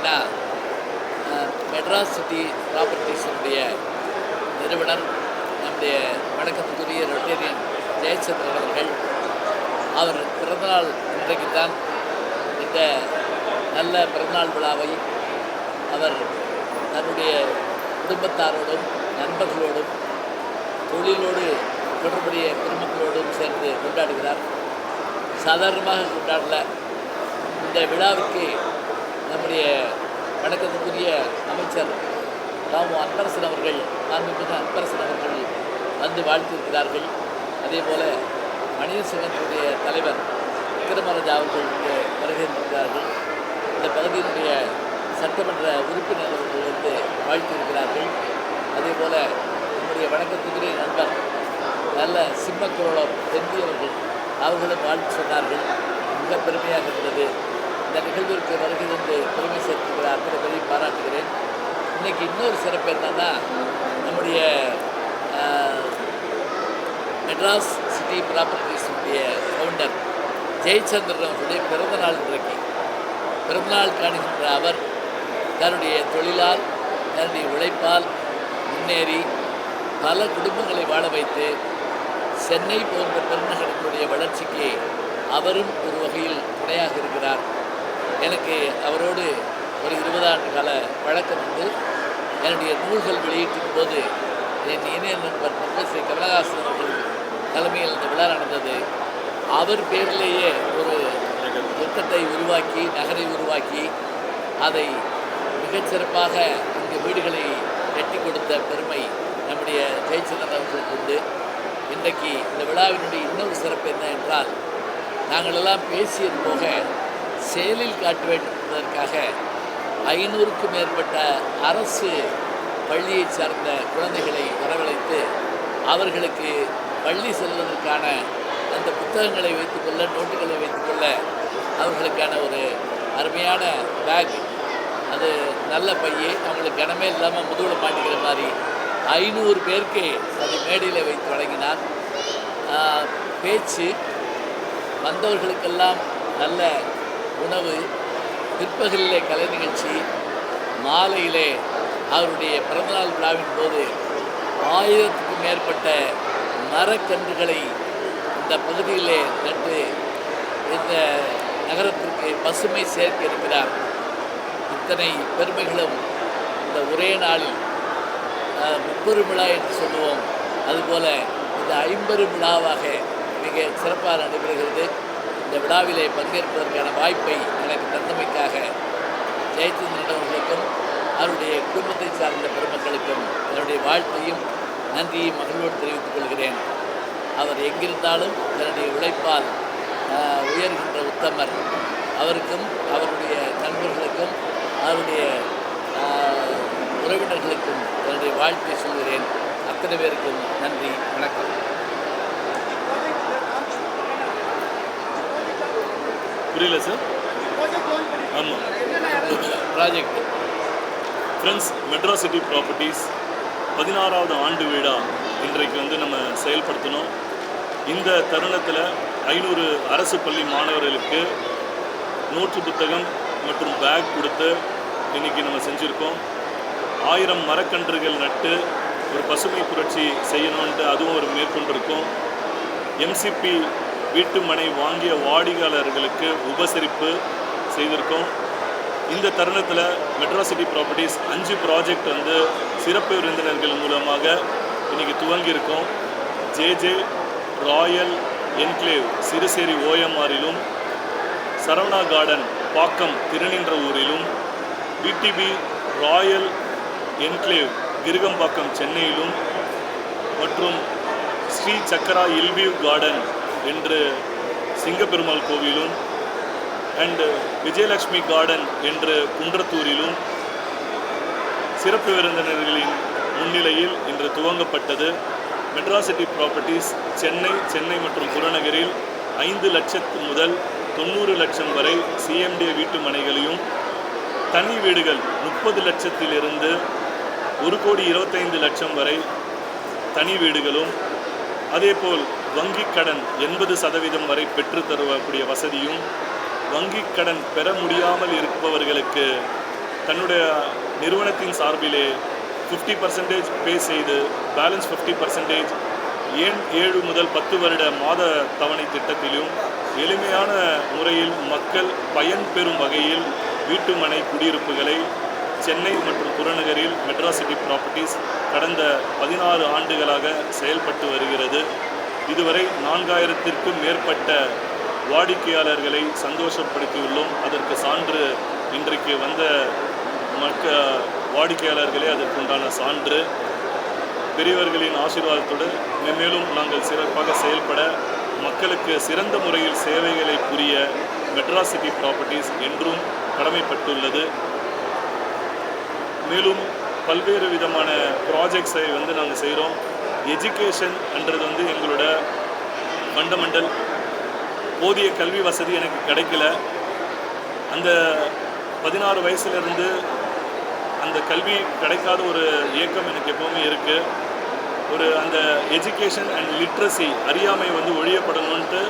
பார்த்தீங்கன்னா மெட்ராஸ் சிட்டி ப்ராப்பர்ட்டிஸினுடைய நிறுவனர் நம்முடைய வணக்கத்துக்குரிய ரொட்டேரியன் ஜெயச்சந்திரன் அவர்கள் அவர் பிறந்தநாள் இன்றைக்கு தான். இந்த நல்ல பிறந்தநாள் விழாவை அவர் தன்னுடைய குடும்பத்தாரோடும் நண்பர்களோடும் தொழிலோடு தொடர்புடைய பெருமக்களோடும் சேர்ந்து கொண்டாடுகிறார். சாதாரணமாக கொண்டாடல. இந்த விழாவுக்கு நம்முடைய வணக்கத்துக்குரிய அமைச்சர் ராமு அன்பரசன் அவர்கள், மாண்புமிகு அன்பரசன் அவர்கள் வந்து வாழ்த்திருக்கிறார்கள். அதே போல் மனித சங்கத்தினுடைய தலைவர் விக்ரமராஜா அவர்கள் இங்கே வருகின்றார்கள். இந்த பகுதியினுடைய சட்டமன்ற உறுப்பினர் அவர்கள் வந்து வாழ்த்தியிருக்கிறார்கள். அதே போல் நம்முடைய வணக்கத்துக்குரிய நண்பர் நல்ல சிம்மக்குரலம் தெந்தி அவர்களும் வாழ்த்து சொன்னார்கள். மிக பெருமையாக இருந்தது. இந்த நிகழ்விற்கு வருகை வந்து பெருமை சேர்த்துக்கிற அத்தனை பேரையும் பாராட்டுகிறேன். இன்றைக்கி இன்னொரு சிறப்பு என்னன்னா, நம்முடைய மெட்ராஸ் சிட்டி ப்ராப்பர்ட்டிஸுடைய ஃபவுண்டர் ஜெயச்சந்திரன் அவர்களுடைய பிறந்தநாள் இன்றைக்கு. பிறந்தநாள் காணுகின்ற அவர் தன்னுடைய தொழிலால் தன்னுடைய உழைப்பால் முன்னேறி பல குடும்பங்களை வாழ வைத்து சென்னை போன்ற பெருநகரங்களுடைய வளர்ச்சிக்கு அவரும் ஒரு வகையில் துணையாக இருக்கிறார். எனக்கு அவரோடு ஒரு 20 ஆண்டு கால வழக்கம் உண்டு. என்னுடைய நூல்கள் வெளியீட்டின் போது என் இணைய நண்பர் ப்ரொஃபஸர் கமலஹாசன் அவர்கள் தலைமையில் இந்த விழா நடந்தது. அவர் பேரிலேயே ஒரு திட்டத்தை உருவாக்கி, நகரை உருவாக்கி, அதை மிகச்சிறப்பாக இங்கு வீடுகளை கட்டி கொடுத்த பெருமை நம்முடைய ஜெயச்சந்திரன் அவர்களுக்கு உண்டு. இன்றைக்கு இந்த விழாவினுடைய இன்னொரு சிறப்பு என்ன என்றால், நாங்கள் எல்லாம் பேசியது போக செயலில் காட்ட வேண்டும் என்பதற்காக 500க்கும் மேற்பட்ட அரசு பள்ளியை சார்ந்த குழந்தைகளை வரவழைத்து அவர்களுக்கு பள்ளி செல்வதற்கான அந்த புத்தகங்களை வைத்துக்கொள்ள, நோட்டுகளை வைத்துக்கொள்ள அவர்களுக்கான ஒரு அருமையான பேக், அது நல்ல பையே, அவங்களுக்கு கனமே இல்லாமல் முதுகில் மாட்டிக்கிற மாதிரி 500 பேருக்கு அதை மேடையில் வைத்து வழங்கினார். பேச்சு, வந்தவர்களுக்கெல்லாம் நல்ல உணவு, பிற்பகலிலே கலை நிகழ்ச்சி, மாலையிலே அவருடைய பிறந்தநாள் விழாவின் போது 1000க்கும் மேற்பட்ட மரக்கன்றுகளை இந்த பகுதியிலே நட்டு இந்த நகரத்திற்கு பசுமை சேர்க்க இருக்கிறார். இத்தனை பெருமைகளும் இந்த ஒரே நாளில் 30 விழா என்று சொல்லுவோம், அதுபோல் இந்த 50 விழாவாக மிக சிறப்பாக நடைபெறுகிறது. இந்த விழாவிலே பங்கேற்பதற்கான வாய்ப்பை எனக்கு தந்தமைக்காக ஜெயச்சந்திரன் அவர்களுக்கும் அவருடைய குடும்பத்தை சார்ந்த பெருமக்களுக்கும் என்னுடைய வாழ்த்தையும் நன்றியை மகிழ்வோடு தெரிவித்துக் கொள்கிறேன். அவர் எங்கிருந்தாலும் தன்னுடைய உழைப்பால் உயர்கின்ற உத்தமர். அவருக்கும் அவருடைய நண்பர்களுக்கும் அவருடைய உறவினர்களுக்கும் என்னுடைய வாழ்த்தை சொல்கிறேன். அத்தனை பேருக்கும் நன்றி, வணக்கம். புரியல சார்? ஆமாம், project friends Madras city properties 16வது ஆண்டு விழா இன்றைக்கு வந்து நம்ம செயல்படுத்தினோம். இந்த தருணத்தில் 500 அரசு பள்ளி மாணவர்களுக்கு நோட்டு புத்தகம் மற்றும் பேக் கொடுத்து இன்றைக்கி நம்ம செஞ்சுருக்கோம். 1000 மரக்கன்றுகள் நட்டு ஒரு பசுமை புரட்சி செய்யணுன்ட்டு அதுவும் ஒரு மேற்கொண்டிருக்கோம். எம்சிபி வீட்டு மனை வாங்கிய வாடிக்கையாளர்களுக்கு உபசரிப்பு செய்திருக்கோம். இந்த தருணத்தில் மெட்ராஸ் சிட்டி ப்ராப்பர்ட்டிஸ் 5 ப்ராஜெக்ட் வந்து சிறப்பு விருந்தினர்கள் மூலமாக இன்றைக்கி துவங்கியிருக்கோம். ஜேஜே ராயல் என்க்ளேவ் சிறுசேரி ஓஎம்ஆரிலும், சரவணா கார்டன் பாக்கம் திருநின்ற ஊரிலும், பிடிபி ராயல் என்க்ளேவ் கிருகம்பாக்கம் சென்னையிலும் மற்றும் ஸ்ரீ சக்கரா இல்வியூ கார்டன் என்று சிங்கப்பெருமாள் கோவிலும் அண்டு விஜயலட்சுமி கார்டன் என்று குன்றத்தூரிலும் சிறப்பு விருந்தினர்களின் முன்னிலையில் இன்று துவங்கப்பட்டது. மெட்ராஸ் சிட்டி ப்ராப்பர்ட்டிஸ் சென்னை மற்றும் புறநகரில் 5 லட்சத்து முதல் 90 லட்சம் வரை சிஎம்டிஏ வீட்டு மனைகளையும், தனி வீடுகள் 30 லட்சத்திலிருந்து 1,25 லட்சம் வரை தனி வீடுகளும், அதேபோல் வங்கிக் கடன் 80% வரை பெற்று தரக்கூடிய வசதியும், வங்கிக் கடன் பெற முடியாமல் இருப்பவர்களுக்கு தன்னுடைய நிறுவனத்தின் சார்பிலே 50% பே செய்து பேலன்ஸ் 50% ஏன் 7 முதல் 10 வருட மாத தவணை திட்டத்திலும் எளிமையான முறையில் மக்கள் பயன்பெறும் வகையில் வீட்டுமனை குடியிருப்புகளை சென்னை மற்றும் புறநகரில் மெட்ராஸ் சிட்டி ப்ராப்பர்ட்டிஸ் கடந்த 16 ஆண்டுகளாக செயல்பட்டு வருகிறது. இதுவரை 4000த்திற்கும் மேற்பட்ட வாடிக்கையாளர்களை சந்தோஷப்படுத்தியுள்ளோம். அதற்கு சான்று இன்றைக்கு வந்த வாடிக்கையாளர்களே அதற்குண்டான சான்று. பெரியவர்களின் ஆசீர்வாதத்தோடு மேலும் நாங்கள் சிறப்பாக செயல்பட மக்களுக்கு சிறந்த முறையில் சேவைகளை புரிய மெட்ராஸ் சிட்டி ப்ராப்பர்ட்டிஸ் என்றும் கடமைப்பட்டுள்ளது. மேலும் பல்வேறு விதமான ப்ராஜெக்ட்ஸை நாங்கள் செய்கிறோம். எஜுகேஷன் என்றது எங்களோட ஃபண்டமெண்டல். போதிய கல்வி வசதி எனக்கு கிடைக்கல. அந்த 16 வயசுலேருந்து அந்த கல்வி கிடைக்காத ஒரு ஏக்கம் எனக்கு எப்போவுமே இருக்குது. அந்த எஜுகேஷன் அண்ட் லிட்ரஸி அறியாமை ஒழியப்படணுன்ட்டு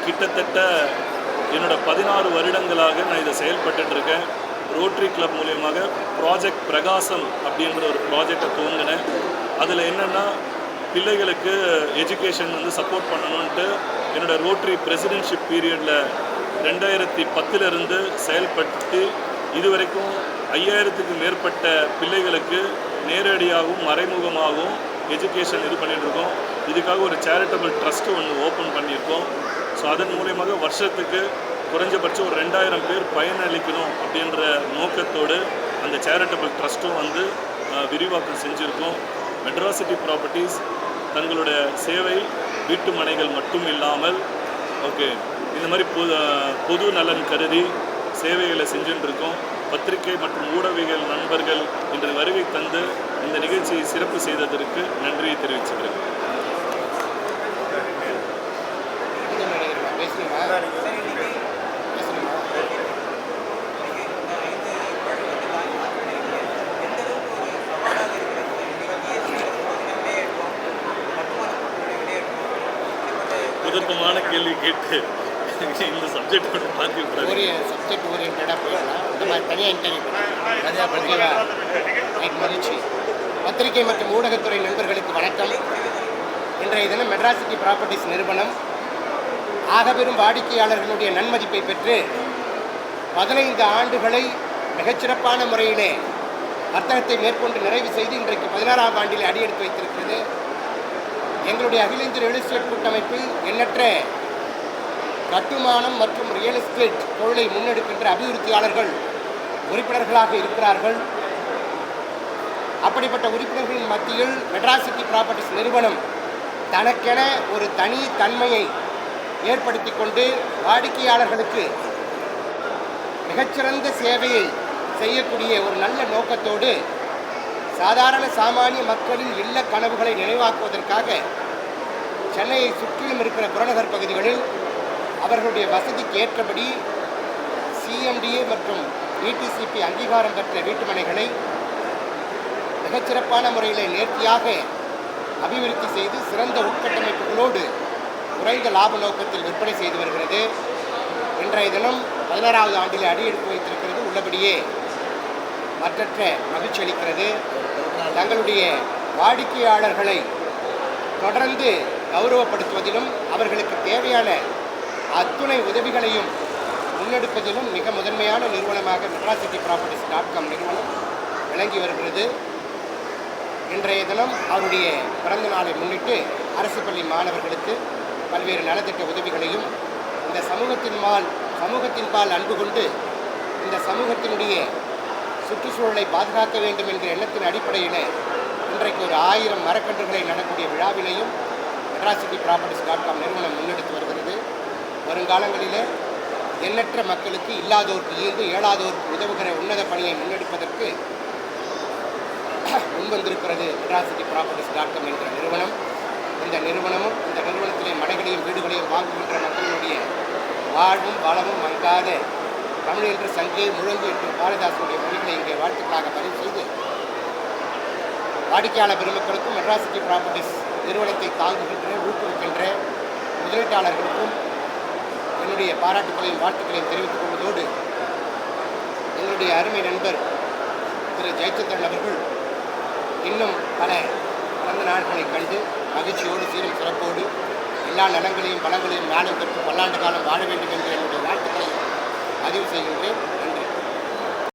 கிட்டத்தட்ட என்னோட 16 வருடங்களாக நான் இதை செயல்பட்டுருக்கேன். ரோட்ரி கிளப் மூலயமாக ப்ராஜெக்ட் பிரகாசம் அப்படின்ற ஒரு ப்ராஜெக்டை துவங்கினேன். அதில் என்னென்னா பிள்ளைகளுக்கு எஜுகேஷன் சப்போர்ட் பண்ணணுன்ட்டு என்னோட ரோட்ரி பிரசிடென்ஷிப் பீரியடில் 2010 செயல்படுத்தி இதுவரைக்கும் 5000த்துக்கு மேற்பட்ட பிள்ளைகளுக்கு நேரடியாகவும் மறைமுகமாகவும் எஜுகேஷன் பண்ணிகிட்ருக்கோம். இதுக்காக ஒரு சேரிட்டபிள் ட்ரஸ்ட்டு ஒன்று ஓப்பன் பண்ணியிருக்கோம். ஸோ அதன் மூலயமாக வருஷத்துக்கு குறைஞ்சபட்சம் ஒரு 2000 பேர் பயனளிக்கணும் அப்படின்ற நோக்கத்தோடு அந்த சேரிட்டபிள் ட்ரஸ்ட்டும் விரிவாக்கம் செஞ்சுருக்கோம். மெட்ராஸ் சிட்டி ப்ராப்பர்ட்டிஸ் தங்களோட சேவை வீட்டு மனைகள் மட்டும் இல்லாமல் இந்த மாதிரி பொது நலன் கருதி சேவைகளை செஞ்சுட்டுருக்கோம். பத்திரிகை மற்றும் ஊடகவியல் நண்பர்கள் இன்று வருகை தந்து இந்த நிகழ்ச்சியை சிறப்பு செய்ததற்கு நன்றியை தெரிவிச்சுக்கிறேன். குதர்க்கமான கேள்வி கேட்டு இந்த சப்ஜெக்ட் மாற்றி ஒரு சப்ஜெக்ட் ஓரியன்டாக போயிடலாம். இந்த மாதிரி தனியாக இன்டர்வியூ மகிழ்ச்சி. பத்திரிகை மற்றும் ஊடகத்துறை நண்பர்களுக்கு வணக்கம். இன்றைய தினம் மெட்ராஸ் சிட்டி ப்ராப்பர்ட்டிஸ் நிறுவனம் ஆகப்பெரும் வாடிக்கையாளர்களுடைய நன்மதிப்பை பெற்று 15 ஆண்டுகளை மிகச்சிறப்பான முறையிலே வர்த்தகத்தை மேற்கொண்டு நிறைவு செய்து இன்றைக்கு 16ஆம் ஆண்டில் அடியெடுத்து வைத்திருக்கிறது. எங்களுடைய அகில இந்திய ரியல் எஸ்டேட் கூட்டமைப்பில் எண்ணற்ற கட்டுமானம் மற்றும் ரியல் எஸ்டேட் தொழிலை முன்னெடுக்கின்ற அபிவிருத்தியாளர்கள் உறுப்பினர்களாக இருக்கிறார்கள். அப்படிப்பட்ட உறுப்பினர்களின் மத்தியில் மெட்ராஸ் சிட்டி ப்ராப்பர்ட்டிஸ் நிறுவனம் தனக்கென ஒரு தனி தன்மையை ஏற்படுத்தி கொண்டு வாடிக்கையாளர்களுக்கு மிகச்சிறந்த சேவையை செய்யக்கூடிய ஒரு நல்ல நோக்கத்தோடு சாதாரண சாமானிய மக்களின் இல்ல கனவுகளை நினைவாக்குவதற்காக சென்னையை சுற்றிலும் இருக்கிற புறநகர் பகுதிகளில் அவர்களுடைய வசதிக்கு ஏற்றபடி சிஎம்டிஏ மற்றும் டிடிசிபி அங்கீகாரம் பெற்ற வீட்டுமனைகளை மிகச்சிறப்பான முறையில் நேர்த்தியாக அபிவிருத்தி செய்து சிறந்த உட்கட்டமைப்புகளோடு குறைந்த லாப நோக்கத்தில் விற்பனை செய்து வருகிறது. இன்றைய தினம் 16வது ஆண்டில் அடியெடுத்து வைத்திருக்கிறது. உள்ளபடியே மற்றற்ற மகிழ்ச்சி அளிக்கிறது. தங்களுடைய வாடிக்கையாளர்களை தொடர்ந்து கௌரவப்படுத்துவதிலும் அவர்களுக்கு தேவையான அத்துணை உதவிகளையும் முன்னெடுப்பதிலும் மிக முதன்மையான நிறுவனமாக மெட்ராஸ் சிட்டி ப்ராப்பர்ட்டிஸ்.com நிறுவனம் விளங்கி வருகிறது. இன்றைய தினம் அவருடைய பிறந்த நாளை முன்னிட்டு அரசு பள்ளி மாணவர்களுக்கு பல்வேறு நலத்திட்ட உதவிகளையும் இந்த சமூகத்தின் பால் அன்பு கொண்டு இந்த சமூகத்தினுடைய சுற்றுச்சூழலை பாதுகாக்க வேண்டும் என்ற எண்ணத்தின் அடிப்படையில் இன்றைக்கு ஒரு 1000 மரக்கன்றுகளை நடக்கூடிய விழாவினையும் மெட்ராஸ் சிட்டி ப்ராப்பர்ட்டிஸ்.com நிறுவனம் முன்னெடுத்து வருகிறது. வருங்காலங்களில் எண்ணற்ற மக்களுக்கு இல்லாதோருக்கு ஈர்ந்து இயலாதோருக்கு உதவுகிற உன்னத பணியை முன்னெடுப்பதற்கு முன்வந்திருக்கிறது மெட்ராஸ் சிட்டி ப்ராப்பர்ட்டிஸ்.com என்ற நிறுவனம். இந்த நிறுவனத்திலே மனைகளையும் வீடுகளையும் வாங்குகின்ற மக்களுடைய வாழ்வும் வளமும் மங்காத தமிழ் என்று சங்கே முழங்கு என்று பாரதிதாசனுடைய மொழிகளை இங்கே வாழ்த்துக்களாக பதிவு செய்து வாடிக்கையாளர் பெருமக்களுக்கும் மெட்ராஸ் சிட்டி ப்ராப்பர்ட்டிஸ் நிறுவனத்தை தாங்குகின்ற ஊக்குவிக்கின்ற முதலீட்டாளர்களுக்கும் என்னுடைய பாராட்டுக்களையும் வாழ்த்துக்களையும் தெரிவித்துக் கொள்வதோடு என்னுடைய அருமை நண்பர் திரு ஜெயச்சந்திரன் அவர்கள் இன்னும் பல பிறந்த நாட்களை கண்டு மகிழ்ச்சியோடு சீரும் சிறப்போடு எல்லா நலங்களையும் பலங்களையும் நாளும் பெற்று பல்லாண்டு காலம் வாழ வேண்டும் என்று என்னுடைய வாழ்த்துக்களை பதிவு செய்கின்றேன்.